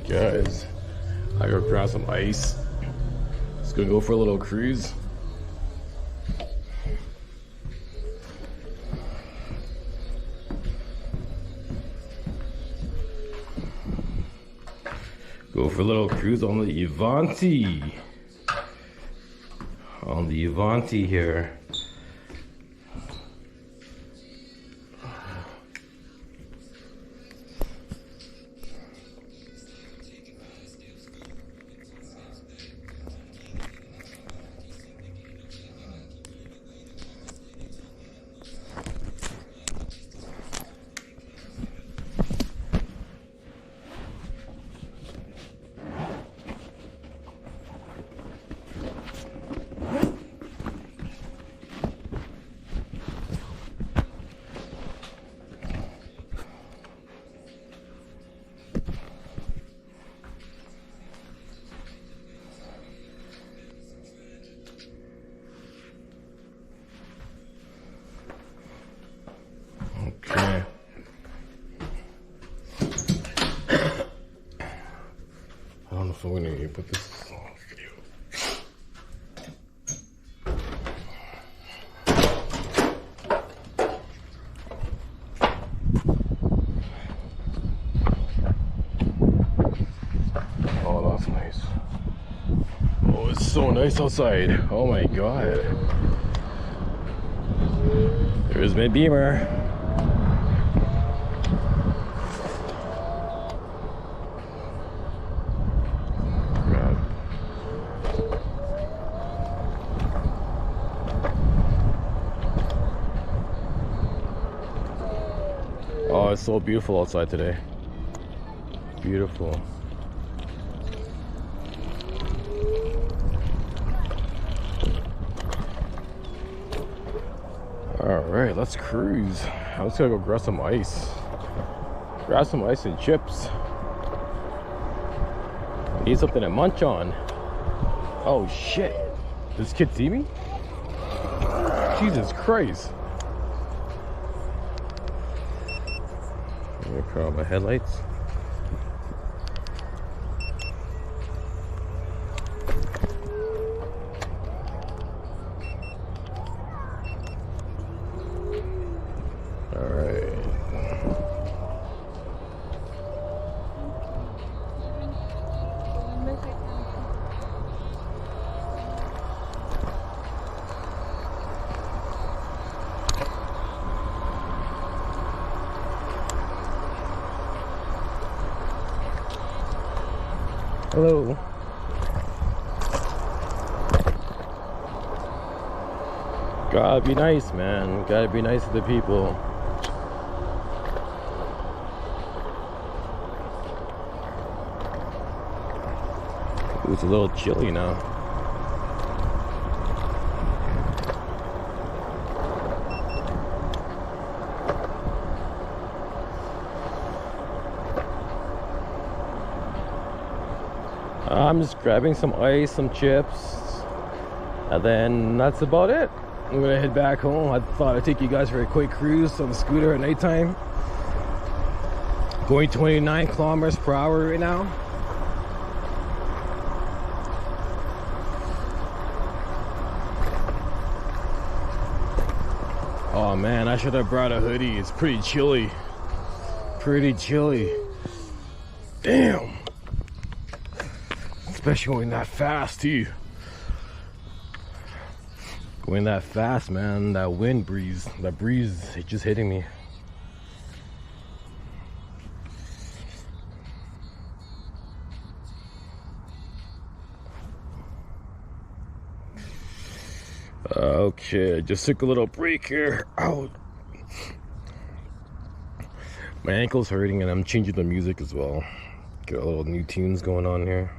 Alright guys, I gotta grab some ice. Just gonna go for a little cruise. Go for a little cruise on the Invanti. On the Invanti here. Okay. I don't know if I'm gonna put this on video. Oh, that's nice. Oh, it's so nice outside. Oh my god. There's my Beamer. Oh, it's so beautiful outside today. Beautiful. Alright, let's cruise. I'm just gonna go grab some ice. Grab some ice and chips. I need something to munch on. Oh shit. Does this kid see me? Jesus Christ. Let me put on my headlights. Hello. Gotta be nice, man. Gotta be nice to the people. Ooh, it's a little chilly now. I'm just grabbing some ice, some chips, and then that's about it. I'm gonna head back home. I thought I'd take you guys for a quick cruise on the scooter at nighttime. Going 29 kilometers per hour right now. Oh man, I should have brought a hoodie. It's pretty chilly. Pretty chilly. Damn. Especially going that fast too. Going that fast, man. That wind breeze, that breeze, it's just hitting me. Okay, just took a little break here. Ow. My ankle's hurting and I'm changing the music as well. Got a little new tunes going on here.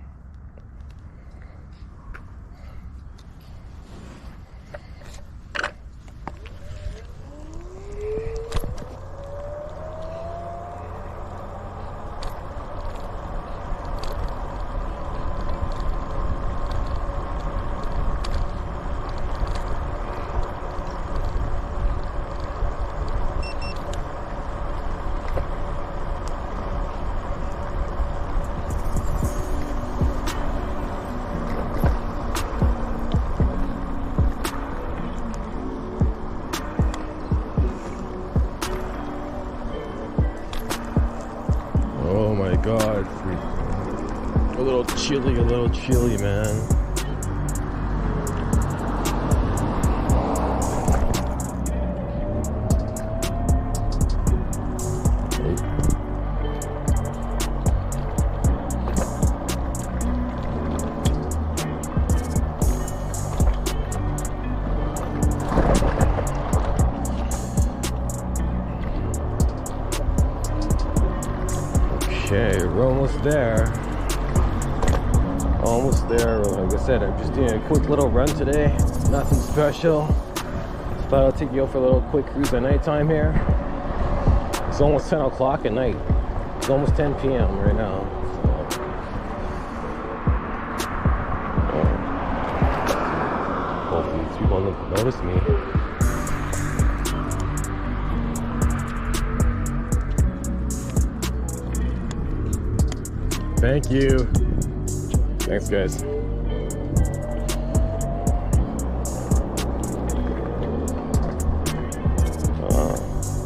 A little chilly, man. Okay, we're almost there. Almost there. Like I said, I'm just doing a quick little run today. Nothing special. Just thought I'll take you out for a little quick cruise at nighttime here. It's almost 10 o'clock at night. It's almost 10 p.m. right now. So, hopefully these people don't notice me. Thank you. Thanks, guys.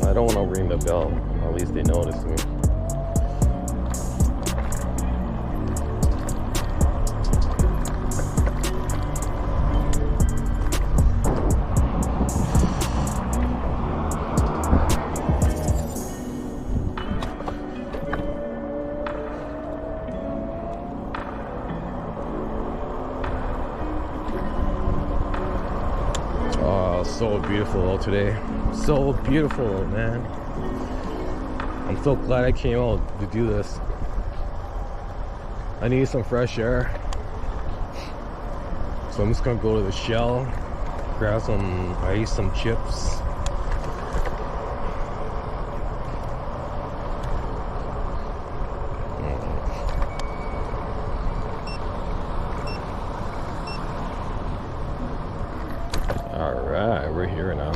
I don't want to ring the bell. At least they notice me. So beautiful out today. So beautiful, man. I'm so glad I came out to do this. I need some fresh air. So I'm just gonna go to the Shell, grab some ice, some chips. Alright, we're here now.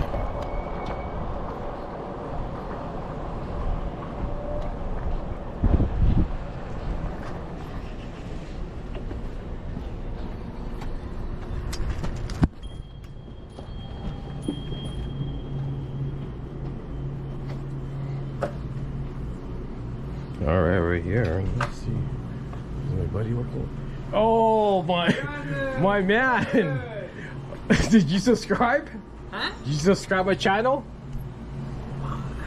Alright, we're here. Let's see. Is my buddy working? Oh, my man! Did you subscribe? Huh? Did you subscribe my channel?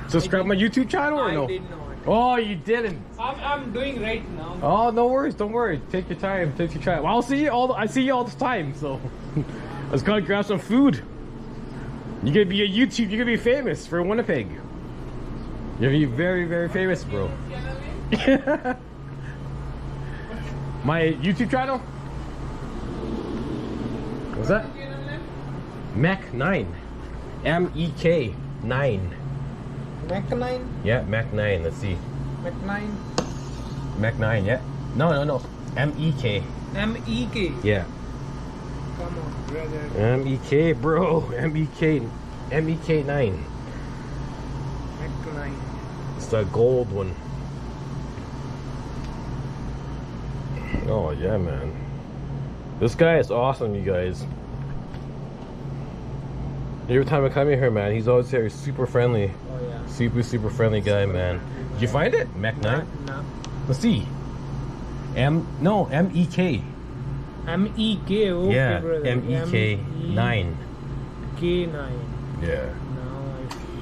Subscribe my YouTube channel or no? I did not. Oh, you didn't. I'm doing right now. Oh, no worries. Don't worry. Take your time. Take your time. Well, I'll see you all. I see you all the time. So, I was gonna grab some food. You're gonna be a YouTube. You're gonna be famous for Winnipeg. You're gonna be very, very famous, bro. My YouTube channel. What's that? Mac 9. M-E-K 9. Mac 9? Yeah, Mac 9. Let's see. Mac 9? Mac 9, yeah. No. M-E-K. M-E-K? Yeah. Come on, brother. M-E-K, bro. M-E-K 9. Mac 9. It's the gold one. Oh, yeah, man. This guy is awesome, you guys. Every time I come in here, man, he's always here, super friendly. Oh, yeah. Super friendly guy, man. Did you find it? Mac 9? No. Let's see. M-E-K. M-E-K, okay, Yeah, brother. M-E-K 9. K9. Yeah.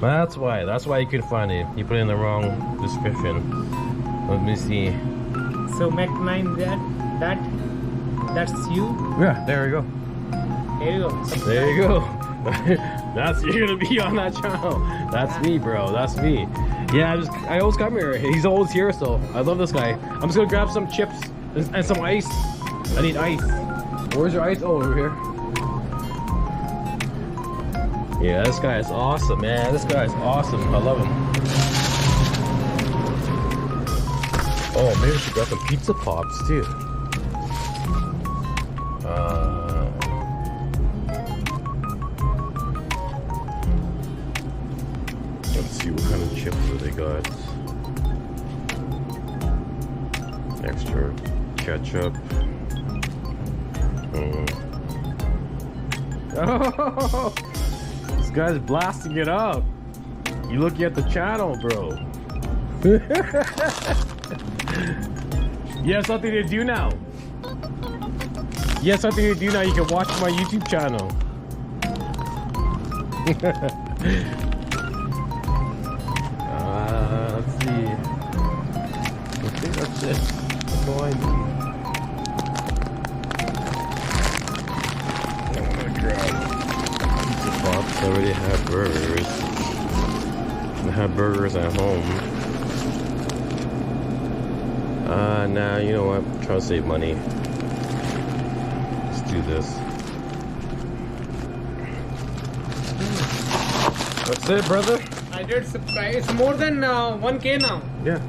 No, That's why you couldn't find it. You put it in the wrong description. Let me see. So Mac 9, that's you? Yeah, there we go. There you go. There you go. You're gonna be on that channel. That's me, bro. That's me. Yeah, I always come here. He's always here, so I love this guy. I'm just gonna grab some chips and some ice. I need ice. Where's your ice? Oh, over here. Yeah, this guy is awesome, man. This guy is awesome. I love him. Oh, maybe we should grab some pizza pops too. Let's see what kind of chips do they got. Extra ketchup. Oh, this guy's blasting it up. You looking at the channel, bro. You have something to do now. You have something to do now. You can watch my YouTube channel. Let's see. I think that's it. That's all I need. I'm gonna grab Pizza Pops. I already have burgers. I have burgers at home. Nah, you know what? I'm trying to save money. Let's do this. That's it, brother. I did subscribe. It's more than 1K now. Yeah.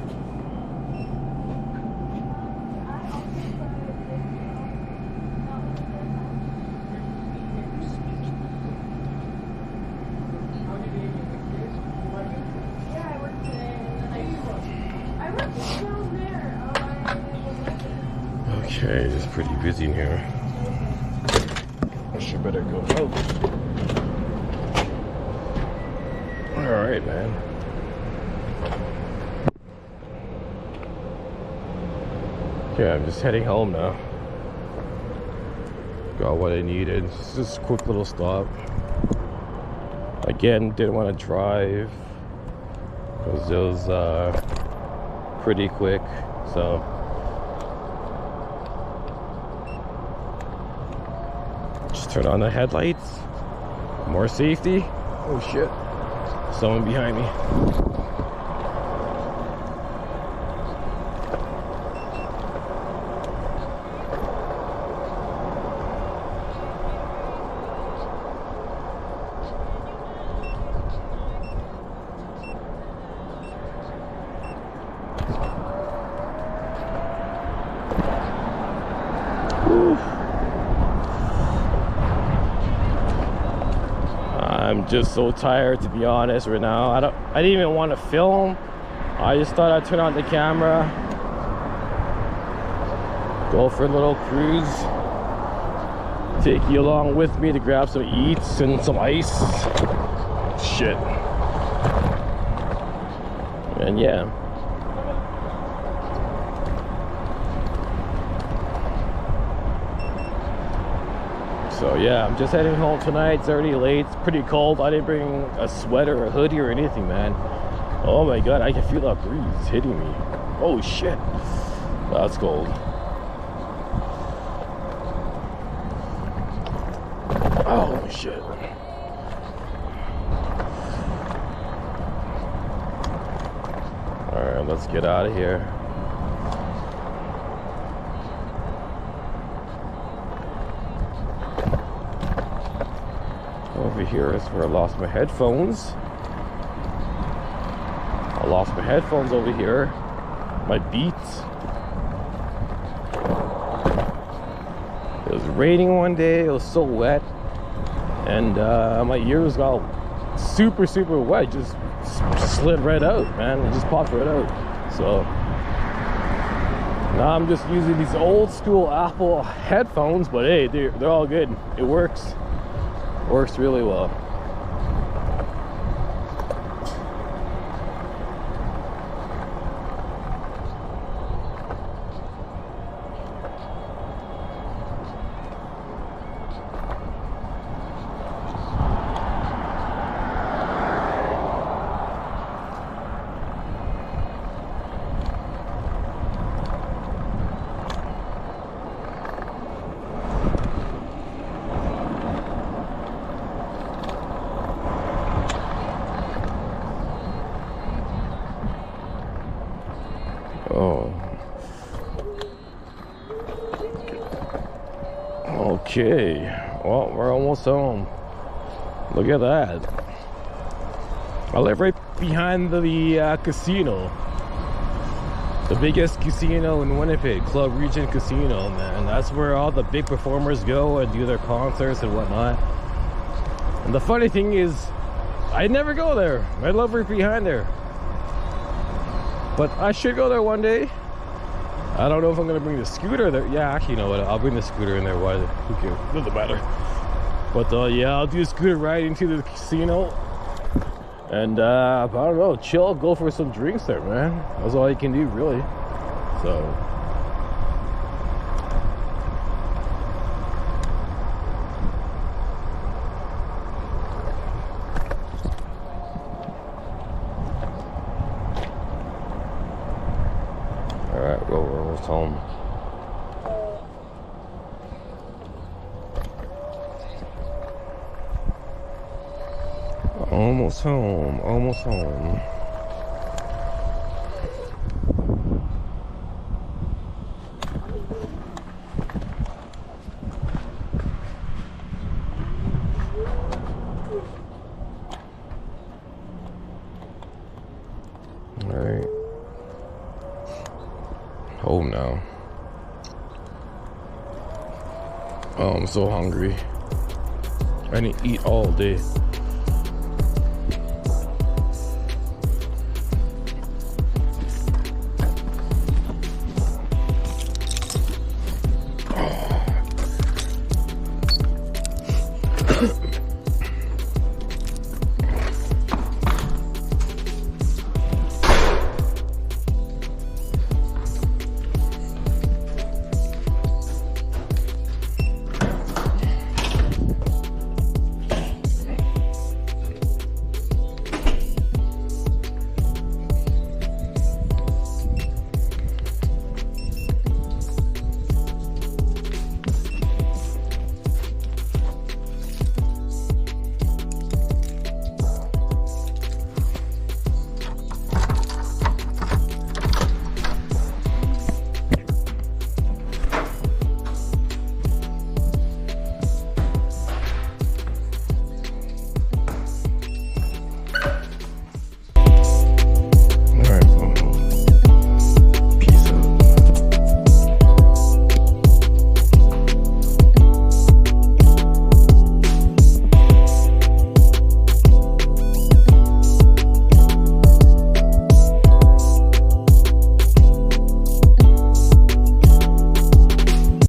Okay, it's pretty busy in here. I should better go out. Alright, man. Yeah, I'm just heading home now. Got what I needed. It's just a quick little stop. Again, didn't want to drive because it was pretty quick, so just turn on the headlights. More safety. Oh shit. Someone behind me. I'm just so tired, to be honest, right now. I didn't even want to film. I just thought I'd turn on the camera, go for a little cruise, take you along with me to grab some eats and some ice. Shit. And yeah. So yeah, I'm just heading home tonight. It's already late. It's pretty cold. I didn't bring a sweater, a hoodie, or anything, man. Oh my god, I can feel that breeze hitting me. Oh shit. That's cold. Oh shit. Alright, let's get out of here. Over here is where I lost my headphones. I lost my headphones over here. My Beats. It was raining one day. It was so wet, and my ears got super wet. Just slid right out, man. It just popped right out. So now I'm just using these old school Apple headphones, but hey, they're all good. It works. Works really well. Oh. Okay. Well, we're almost home. Look at that. I live right behind the casino. The biggest casino in Winnipeg, Club Regent Casino, man. That's where all the big performers go and do their concerts and whatnot. And the funny thing is, I never go there. I live right behind there. But I should go there one day. I don't know if I'm gonna bring the scooter there. Yeah, actually, you know what? I'll bring the scooter in there. Why? Who cares? Doesn't matter. But yeah, I'll do a scooter ride into the casino, and I don't know, chill, go for some drinks there, man. That's all you can do, really. So Almost home, almost home. Alright. Home now. Oh, I'm so hungry. I didn't eat all day.